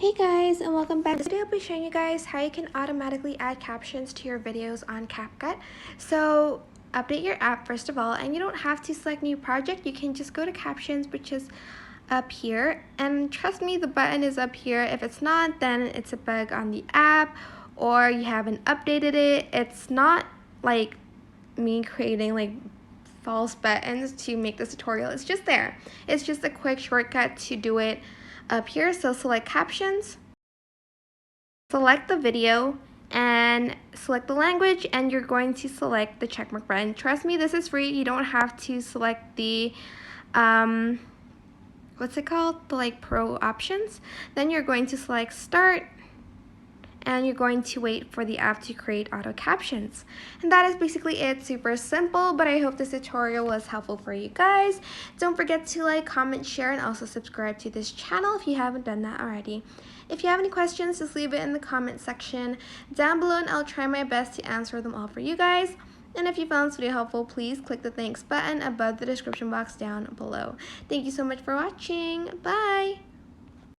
Hey guys, and welcome back. Today I'll be showing you guys how you can automatically add captions to your videos on CapCut. So update your app first of all, and you don't have to select new project. You can just go to Captions, which is up here, and trust me, the button is up here. If it's not, then it's a bug on the app or you haven't updated it. It's not like me creating like false buttons to make this tutorial. It's just there. It's just a quick shortcut to do it up here. So select Captions, select the video, and select the language, and you're going to select the checkmark button. Trust me, this is free. You don't have to select the what's it called, the like pro options. Then you're going to select start, and you're going to wait for the app to create auto captions. And that is basically it. Super simple, but I hope this tutorial was helpful for you guys. Don't forget to like, comment, share, and also subscribe to this channel if you haven't done that already. If you have any questions, just leave it in the comment section down below, and I'll try my best to answer them all for you guys. And if you found this video helpful, please click the thanks button above the description box down below. Thank you so much for watching. Bye!